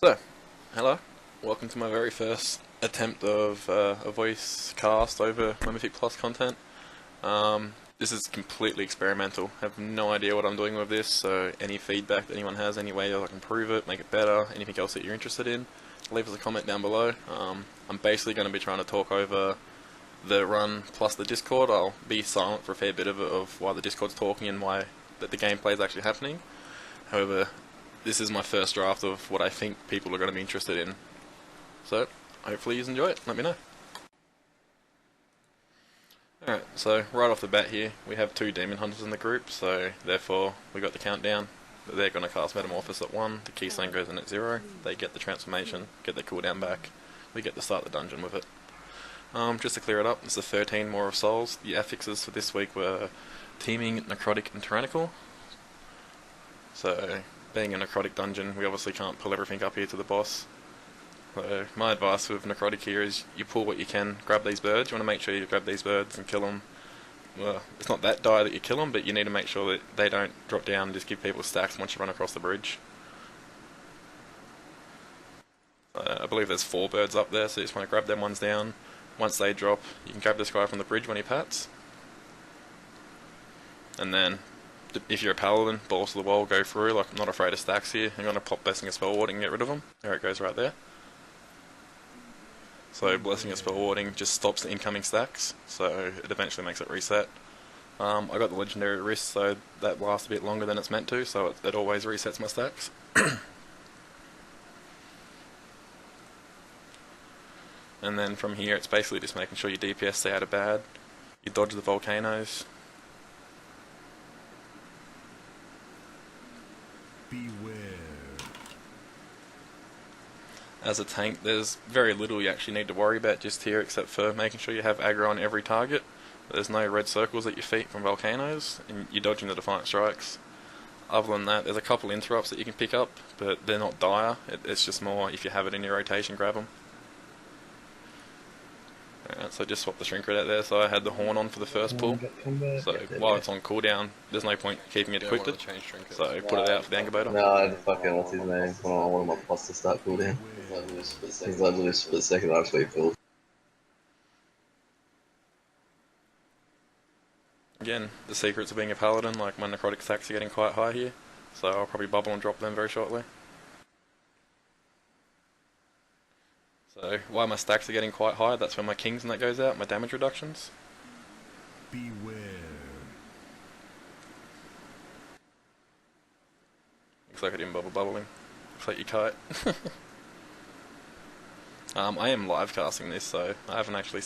So, hello, welcome to my very first attempt of a voice cast over my Mythic Plus content. This is completely experimental. I have no idea what I'm doing with this, so any feedback that anyone has, any way I can improve it, make it better, anything else that you're interested in, leave us a comment down below. I'm basically going to be trying to talk over the run plus the Discord. I'll be silent for a fair bit of it, of why the Discord's talking and why that the gameplay is actually happening. However, this is my first draft of what I think people are going to be interested in. So, hopefully you enjoy it. Let me know. Alright, so right off the bat here, we have two Demon Hunters in the group, so therefore we got the countdown. They're going to cast Metamorphosis at 1, the Keystone goes in at 0, they get the transformation, get their cooldown back, we get to start the dungeon with it. Just to clear it up, it's the 13 More of Souls. The affixes for this week were Teaming, Necrotic, and Tyrannical. So, being a necrotic dungeon, we obviously can't pull everything up here to the boss. So my advice with necrotic here is you pull what you can, grab these birds. You want to make sure you grab these birds and kill them. Well, it's not that dire that you kill them, but you need to make sure that they don't drop down and just give people stacks once you run across the bridge. I believe there's 4 birds up there, so you just want to grab them ones down. Once they drop, you can grab this guy from the bridge when he pats. And then if you're a paladin, balls to the wall, go through. Like, I'm not afraid of stacks here. I'm going to pop Blessing of Spell Warding and get rid of them. There it goes right there. So Blessing of Spell Warding just stops the incoming stacks, so it eventually makes it reset. I got the Legendary Wrist, so that lasts a bit longer than it's meant to, so it always resets my stacks. And then from here, it's basically just making sure your DPS stay out of bad. You dodge the volcanoes. Beware. As a tank, there's very little you actually need to worry about just here, except for making sure you have aggro on every target. There's no red circles at your feet from volcanoes, and you're dodging the Defiant Strikes. Other than that, there's a couple interrupts that you can pick up, but they're not dire. It's just more, if you have it in your rotation, grab them. Alright, so just swap the Shrink Red out there, so I had the Horn on for the first pull. So while it's on cooldown, there's no point keeping it equipped, so put it out for the Anger Baiter. No, fucking, what's his name? I want my plus to start cooldown. He's literally split second, I just wait full. Again, the secrets of being a paladin, like my necrotic stacks are getting quite high here, so I'll probably bubble and drop them very shortly. So while my stacks are getting quite high, that's when my kings and that goes out, my damage reductions. Beware. Looks like I didn't bubble bubbling. Looks like you kite. I am live casting this, so I haven't actually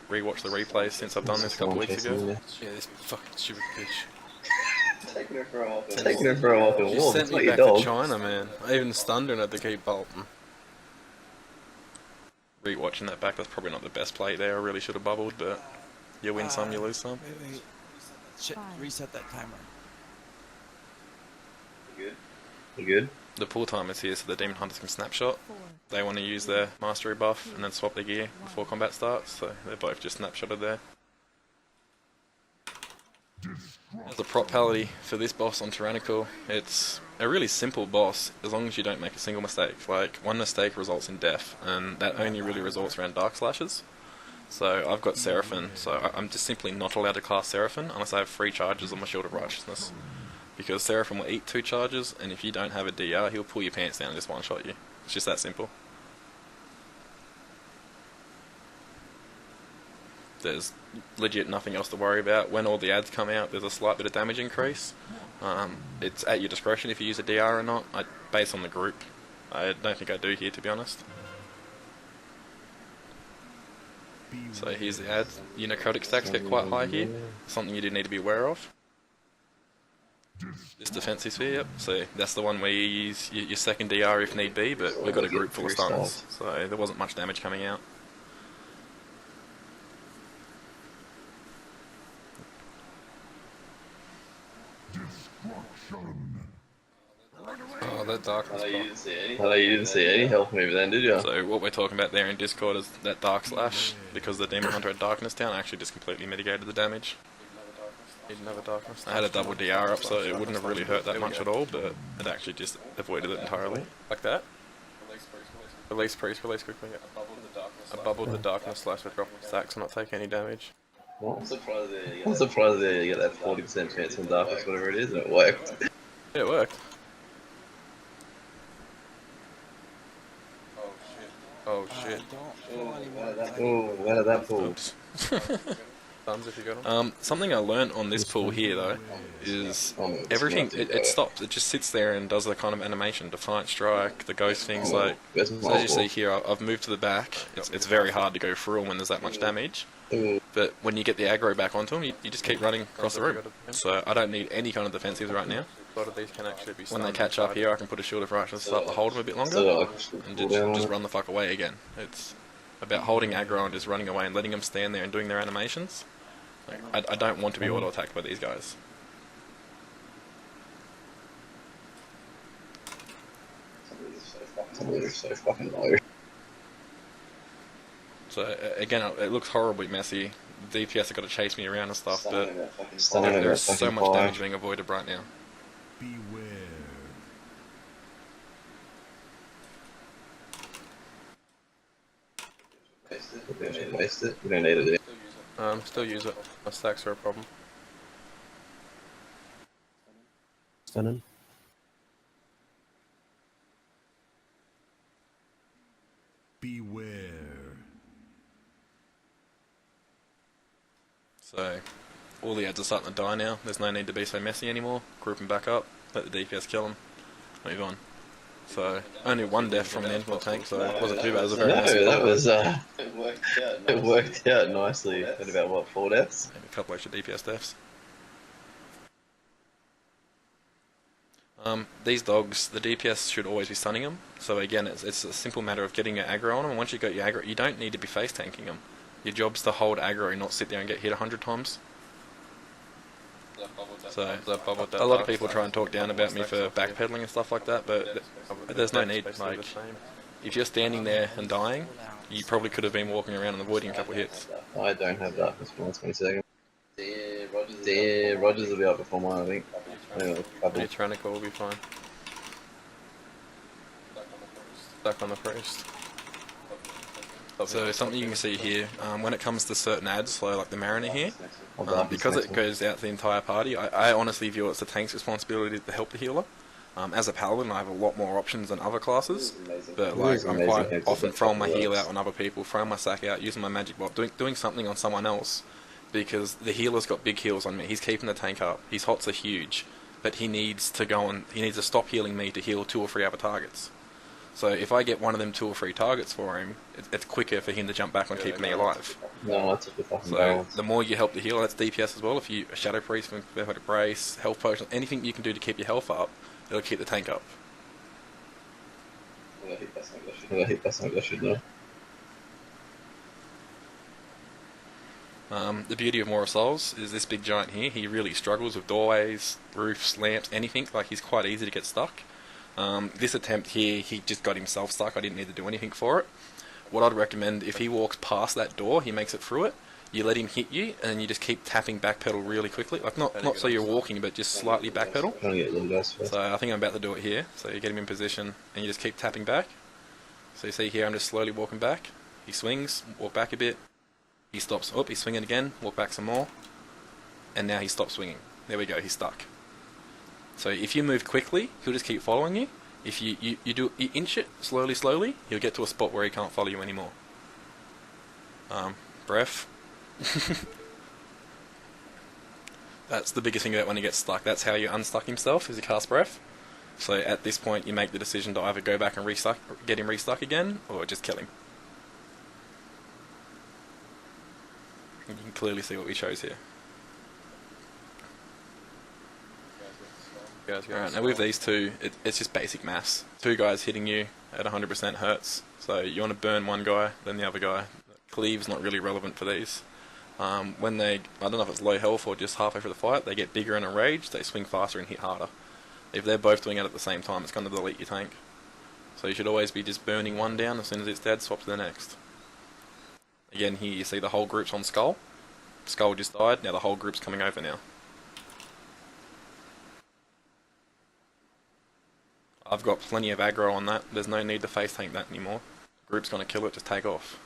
re-watched the replays since I've done this a couple weeks ago. Yeah, this fucking stupid bitch. Taking her for a walk. Taking her for a walk in She wolf. sent It's me like your back to dog. China, man. I even stunned her and had to keep bolting. Re-watching that back, that's probably not the best play there. I really should have bubbled, but you win some, you lose some. Wait. Reset that timer. You good? The pull time is here so the Demon Hunters can snapshot. They want to use their Mastery buff and then swap their gear before combat starts, so they're both just snapshotted there. As a prop palette for this boss on Tyrannical, it's a really simple boss as long as you don't make a single mistake. Like, one mistake results in death, and that only really results around Dark Slashes. So I've got Seraphim, so I'm just simply not allowed to cast Seraphim unless I have 3 charges on my Shield of Righteousness. Because Seraphim will eat 2 charges, and if you don't have a DR, he'll pull your pants down and just one-shot you. It's just that simple. There's legit nothing else to worry about. When all the ads come out, there's a slight bit of damage increase. It's at your discretion if you use a DR or not, based on the group. I don't think I do here, to be honest. So here's the ads. Your necrotic stacks get quite high here. Something you do need to be aware of. This defensive sphere, yep. So that's the one where you use your second DR if need be, but we've got a group full of stuns, so there wasn't much damage coming out. Oh, that darkness. You didn't see any health move then, did you? So what we're talking about there in Discord is that Dark Slash. Because the Demon Hunter had Darkness down, I actually just completely mitigated the damage. Need another darkness. I had a double DR up, so it wouldn't have really hurt that much at all, but it actually just avoided it entirely. Like that? Release priest, release quickly. I bubbled the darkness slash with drop stacks and not take any damage. Well, I'm surprised there you get that 40% chance on darkness, whatever it is, and it worked. Yeah, it worked. Oh shit. Oh, where did that pull? Oops. Thumbs if you got them. Something I learnt on this pool here though is everything it stops. It just sits there and does the kind of animation, Defiant Strike, the ghost things. Like so as you see here, I've moved to the back. It's very hard to go through them when there's that much damage. But when you get the aggro back onto them, you just keep running across the room. So I don't need any kind of defensives right now. A lot of these can actually be When they catch up here, I can put a Shield of Righteousness to start to hold them a bit longer and just run the fuck away again. It's about holding aggro and just running away and letting them stand there and doing their animations. Like, I don't want to be auto-attacked by these guys. They're so fucking low. So again, it looks horribly messy. The DPS have got to chase me around and stuff, but Stunning there's so much damage being avoided right now. Beware. Waste it. We don't need it. Still use it. My stacks are a problem. Stunning. Beware. So all the ads are starting to die now. There's no need to be so messy anymore. Group them back up. Let the DPS kill them. Move on. So only one death from the Infernal tank, so it wasn't too bad. It was a very No, messy that one. was it worked out nicely. In about what, 4 deaths? Maybe a couple extra DPS deaths. These dogs, the DPS should always be stunning them. So again, it's a simple matter of getting your aggro on them. And once you got your aggro, you don't need to be face tanking them. Your job's to hold aggro, not sit there and get hit 100 times. So a lot of people try and talk down about me for backpedaling and stuff like that, but there's no need. Like, if you're standing there and dying, you probably could have been walking around and avoiding a couple of hits. I don't have darkness for 20 seconds. Yeah, Rogers will be up before mine, I think. Tyrannical will be fine. Stuck on the priest. So something you can see here, when it comes to certain ads, so like the Mariner here, because it goes out to the entire party, I honestly view it as the tank's responsibility to help the healer. As a paladin, I have a lot more options than other classes, but like I'm quite often throwing my heal out on other people, throwing my sack out, using my magic bob, doing something on someone else, because the healer's got big heals on me. He's keeping the tank up. His hots are huge, but he needs to stop healing me to heal 2 or 3 other targets. So if I get one of them 2 or 3 targets for him, it's quicker for him to jump back and keep me alive. No, that's just the fucking So balance. the more you help the healer, that's DPS as well. If you a Shadow Priest, Vampiric Brace, Health Potion, anything you can do to keep your health up, it'll keep the tank up. I hit that's not good, should know. The beauty of Moral Souls is this big giant here. He really struggles with doorways, roofs, lamps, anything. Like, he's quite easy to get stuck. This attempt here, he just got himself stuck. I didn't need to do anything for it. What I'd recommend, if he walks past that door, he makes it through it, you let him hit you, and you just keep tapping backpedal really quickly. Like, not so you're walking, but just slightly backpedal. Trying to get little guys first. So I think I'm about to do it here. So you get him in position, and you just keep tapping back. So you see here, I'm just slowly walking back. He swings, walk back a bit. He stops. Oh, he's swinging again. Walk back some more. And now he stops swinging. There we go, he's stuck. So if you move quickly, he'll just keep following you. If you inch it slowly, he'll get to a spot where he can't follow you anymore. Breath. That's the biggest thing about when he gets stuck. That's how you unstuck himself, is he cast breath. So at this point, you make the decision to either go back and get him restuck again, or just kill him. You can clearly see what we chose here. Alright, now with these two, it's just basic maths. 2 guys hitting you at 100% hurts. So you want to burn one guy, then the other guy. Cleave's not really relevant for these. When I don't know if it's low health or just halfway through the fight, they get bigger and enraged, they swing faster and hit harder. If they're both doing it at the same time, it's going to delete your tank. So you should always be just burning one down. As soon as it's dead, swap to the next. Again, here you see the whole group's on Skull. Skull just died, now the whole group's coming over now. I've got plenty of aggro on that. There's no need to face tank that anymore. Group's gonna kill it, just take off.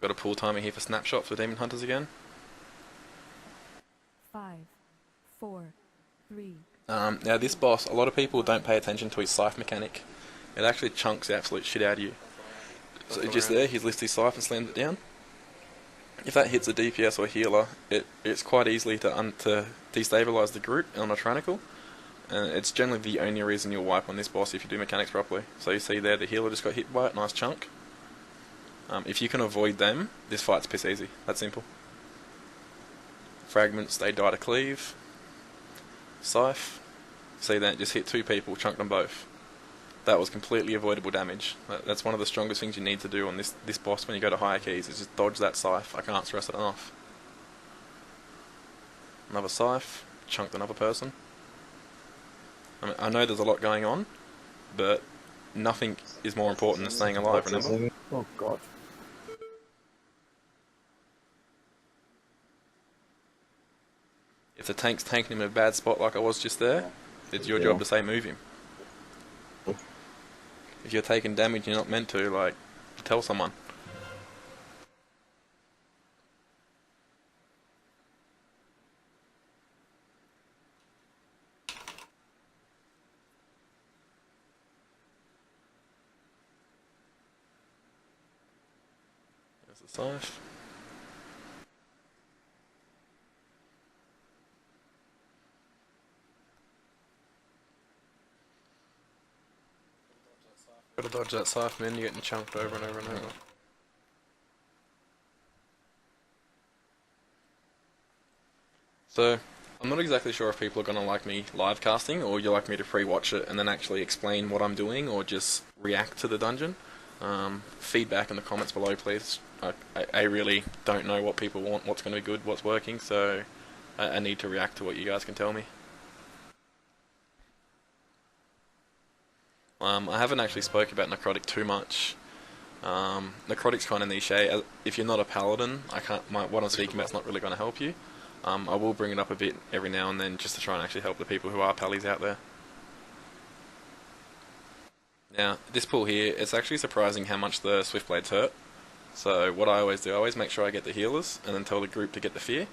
Got a pull timer here for snapshot for Demon Hunters again. 5, 4, 3. Now this boss, a lot of people don't pay attention to his scythe mechanic. It actually chunks the absolute shit out of you. So just there, he's lifted his scythe and slammed it down. If that hits a DPS or healer, it's quite easily to destabilise the group on a Tyrannical. And it's generally the only reason you'll wipe on this boss if you do mechanics properly. So you see there, the healer just got hit by it, nice chunk. If you can avoid them, this fight's piss easy. That's simple. Fragments, they die to cleave. Scythe. See that, just hit 2 people, chunked them both. That was completely avoidable damage. That's one of the strongest things you need to do on this boss when you go to higher keys, is just dodge that scythe. I can't stress it enough. Another scythe, chunked another person. I mean, I know there's a lot going on, but nothing is more important than staying alive, remember? Oh god. If the tank's tanking him in a bad spot like I was just there, it's your job to say move him. If you're taking damage you're not meant to, like, tell someone. There's the scythe. Gotta dodge that scythe, man, you're getting chunked over and over and over. So, I'm not exactly sure if people are going to like me live casting, or you like me to pre-watch it and then actually explain what I'm doing, or just react to the dungeon. Feedback in the comments below, please. I really don't know what people want, what's going to be good, what's working, so I need to react to what you guys can tell me. I haven't actually spoke about Necrotic too much. Necrotic's kind of niche. If you're not a paladin, what I'm speaking about is not really going to help you. I will bring it up a bit every now and then just to try and actually help the people who are pallies out there. Now, this pull here, it's actually surprising how much the Swiftblades hurt. So what I always do, I always make sure I get the healers and then tell the group to get the fear.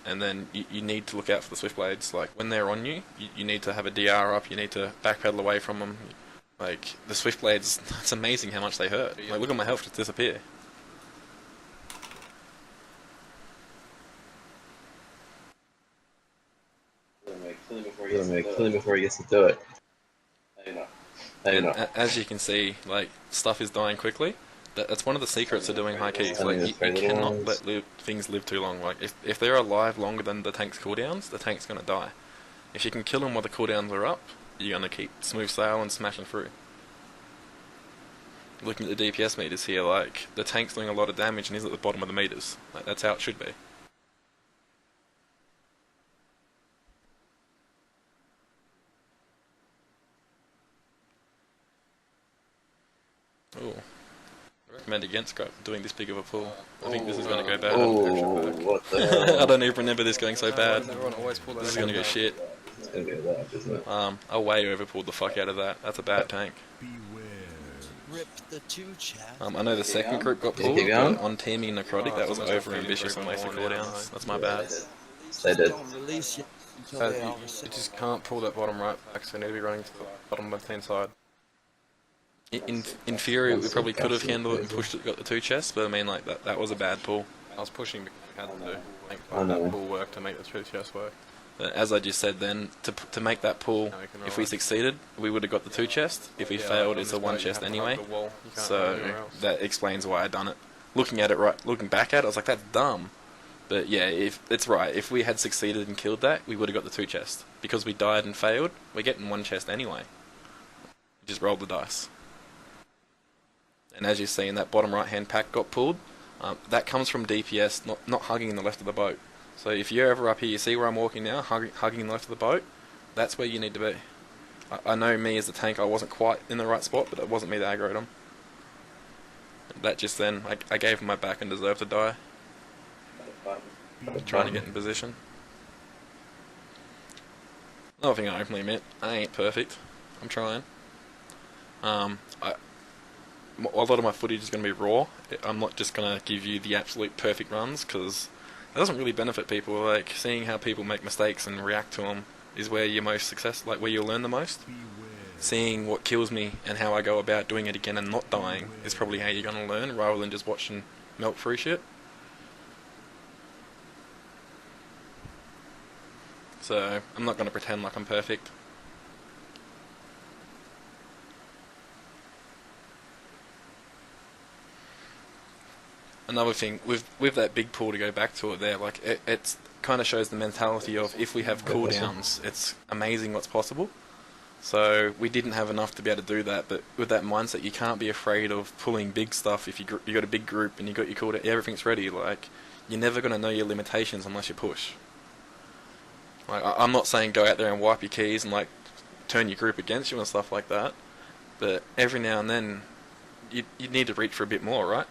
And then you need to look out for the Swiftblades. Like, when they're on you, you need to have a DR up, you need to backpedal away from them. Like, the Swiftblades, it's amazing how much they hurt. Like, look at my health just disappear. Kill him before he gets to do it. And as you can see, like, stuff is dying quickly. That's one of the secrets of doing high keys. Like, you cannot let things live too long. Like, if they're alive longer than the tank's cooldowns, the tank's gonna die. If you can kill them while the cooldowns are up, you're gonna keep smooth sail and smashing through. Looking at the DPS meters here, like, the tank's doing a lot of damage and he's at the bottom of the meters. Like, that's how it should be. Ooh. I recommend against doing this big of a pull. I think this is going to go bad. What the hell? I don't even remember this going so bad. Everyone always pull that. This is going to go shit. It's gonna go that, isn't it? I way overpulled the fuck out of that. That's a bad tank. Rip the 2 chat. I know the second group got pulled, but on teaming Necrotic, that was over ambitious and wasted cooldowns. That's my bad. They did. Don't release you until they all You reset. just can't pull that bottom right back, so you need to be running to the bottom left-hand side. In theory, we probably could have handled it and pushed it, got the 2 chests, but I mean, like, that was a bad pull. I was pushing because I had to make I know. that pull work to make the 2 chests work. As I just said then, to make that pull, No, you can if we rely. succeeded, we would have got the 2 chest. If we failed, it's a 1 chest anyway. So that explains why I done it. Looking back at it, I was like, that's dumb. But yeah, if it's right. If we had succeeded and killed that, we would have got the 2 chests. Because we died and failed, we're getting 1 chest anyway. Just rolled the dice. And as you've seen, that bottom right hand pack got pulled. That comes from DPS not hugging the left of the boat. So if you're ever up here, you see where I'm walking now, hugging the left of the boat, that's where you need to be. I know me as a tank, I wasn't quite in the right spot, but it wasn't me that aggroed him. That just then, I gave him my back and deserved to die. Trying to get in position. Another thing I openly admit, I ain't perfect. I'm trying. A lot of my footage is going to be raw. I'm not just going to give you the absolute perfect runs, because that doesn't really benefit people. Like, seeing how people make mistakes and react to them is where you're most successful, like where you'll learn the most. Seeing what kills me and how I go about doing it again and not dying is probably how you're going to learn, rather than just watching melt through shit. So, I'm not going to pretend like I'm perfect. Another thing, with that big pool, to go back to it there, like, it's kind of shows the mentality of, if we have cooldowns, it's amazing what's possible. So we didn't have enough to be able to do that, but with that mindset, you can't be afraid of pulling big stuff. If you got a big group and you got your cooldown, everything's ready. Like, you're never gonna know your limitations unless you push. Like, I'm not saying go out there and wipe your keys and like turn your group against you and stuff like that, but every now and then you need to reach for a bit more, right?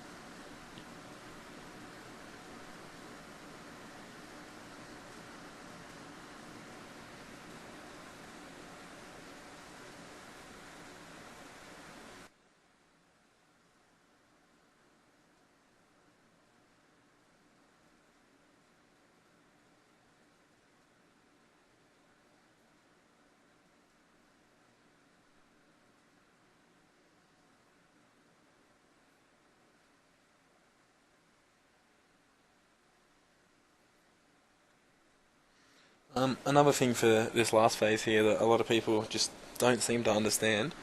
Another thing for this last phase here that a lot of people just don't seem to understand,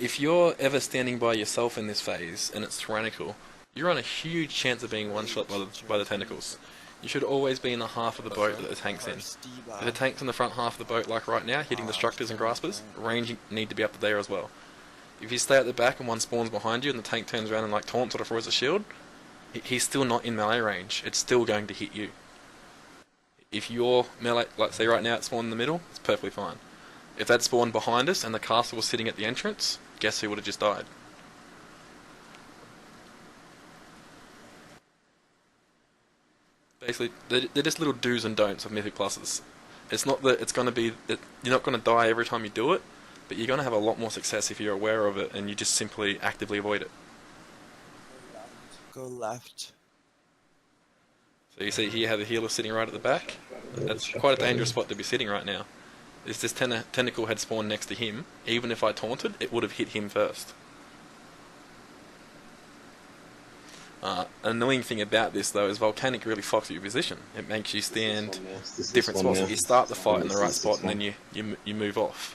if you're ever standing by yourself in this phase and it's tyrannical, you're on a huge chance of being one-shot by the tentacles. You should always be in the half of the boat that the tank's in. If the tank's in the front half of the boat, like right now, hitting destructors and graspers, range need to be up there as well. If you stay at the back and one spawns behind you and the tank turns around and like taunts or throws a shield, he's still not in melee range. It's still going to hit you. If your melee, like say right now it spawned in the middle, it's perfectly fine. If that spawned behind us and the castle was sitting at the entrance, guess who would have just died? Basically, they're just little do's and don'ts of Mythic Pluses. It's not that it's going to be that you're not going to die every time you do it, but you're going to have a lot more success if you're aware of it and you just simply actively avoid it. Go left. So you see here how the healer's sitting right at the back? That's quite a dangerous spot to be sitting right now. If this tentacle had spawned next to him, even if I taunted, it would have hit him first. Annoying thing about this though is Volcanic really fucks with your position. It makes you stand different spots. You start the fight in the right spot and then you move off.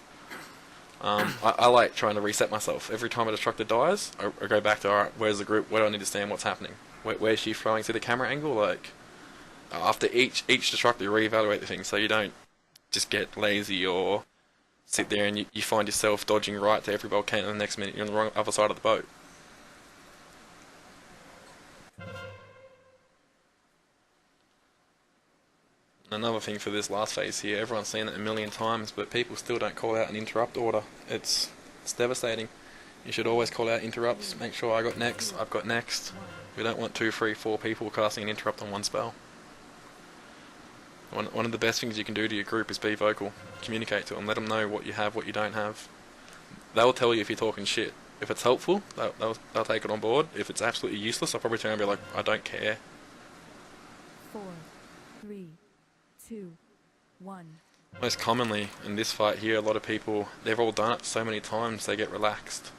I like trying to reset myself. Every time a destructor dies, I go back to, alright, where's the group? Where do I need to stand? What's happening? Where's she throwing to the camera angle? Like, after each destructor, you reevaluate the thing so you don't just get lazy or sit there and you find yourself dodging right to every volcano and the next minute you're on the wrong other side of the boat. Another thing for this last phase here, everyone's seen it a million times, but people still don't call out an interrupt order. It's devastating. You should always call out interrupts. Make sure I got next, I've got next. We don't want 2, 3, 4 people casting an interrupt on one spell. One of the best things you can do to your group is be vocal. Communicate to them. Let them know what you have, what you don't have. They'll tell you if you're talking shit. If it's helpful, they'll take it on board. If it's absolutely useless, I'll probably turn and be like, I don't care. 4, 3, 2, 1. Most commonly in this fight here, a lot of people, they've all done it so many times, they get relaxed.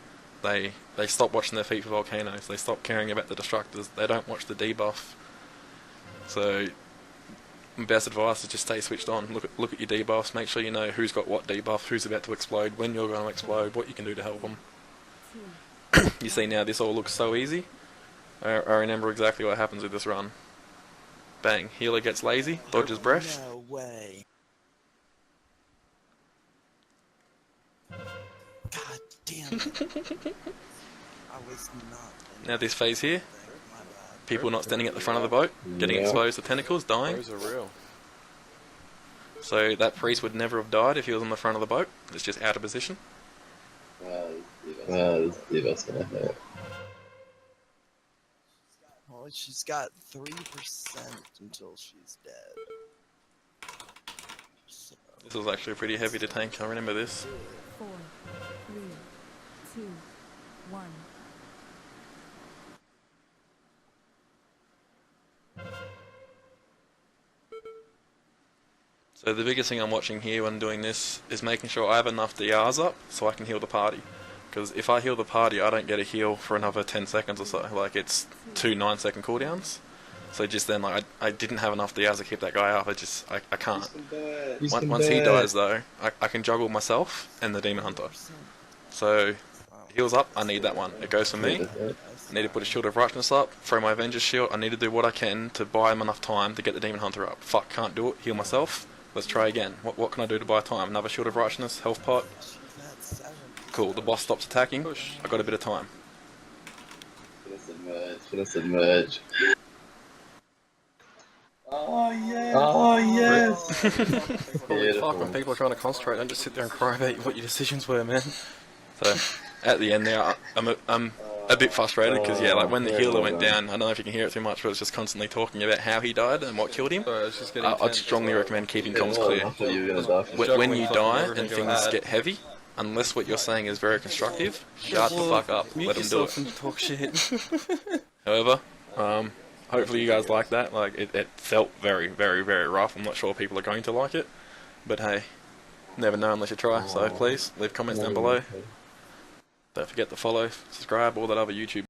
They stop watching their feet for volcanoes. They stop caring about the destructors. They don't watch the debuff. So my best advice is just stay switched on. Look at your debuffs. Make sure you know who's got what debuff, who's about to explode, when you're going to explode, what you can do to help them. You see now, this all looks so easy. I remember exactly what happens with this run. Bang, healer gets lazy, dodges breath. No way. God damn it. I was not. Now this phase here, My bad. people not standing at the front of the boat, getting exposed to tentacles, dying. Those are real. So that priest would never have died if he was on the front of the boat. It's just out of position. That's gonna hurt. Well, she's got 3% until she's dead. So. This was actually pretty heavy to tank, I remember this. 4, 3, 2, 1. So the biggest thing I'm watching here when doing this is making sure I have enough DRs up so I can heal the party. Because if I heal the party, I don't get a heal for another 10 seconds or so. Like, it's 2 9-second cooldowns. So just then, like, I didn't have enough DRs to keep that guy up. I can't. Once he dies, though, I can juggle myself and the Demon Hunter. So, heals up, I need that one. It goes for me. I need to put a Shield of Righteousness up, throw my Avenger's Shield. I need to do what I can to buy him enough time to get the Demon Hunter up. Fuck, can't do it. Heal myself. Let's try again. What can I do to buy time? Another Shield of Righteousness, health pot. Cool, the boss stops attacking. I got a bit of time. Finish the merge. Oh yes! Oh yes! Holy fuck, when people are trying to concentrate, don't just sit there and cry about what your decisions were, man. So, at the end there, I'm a bit frustrated because, yeah, like when the healer went down, I don't know if you can hear it too much, but it's just constantly talking about how he died and what killed him. Sorry, I was just getting I'd strongly recommend keeping comms clear. When you die and things get heavy, unless what you're saying is very constructive, shut the fuck up, let them do it. And talk shit. However, hopefully you guys like that. Like, it felt very, very, very rough. I'm not sure people are going to like it, but hey, never know unless you try. So please leave comments down below. Don't forget to follow, subscribe, all that other YouTube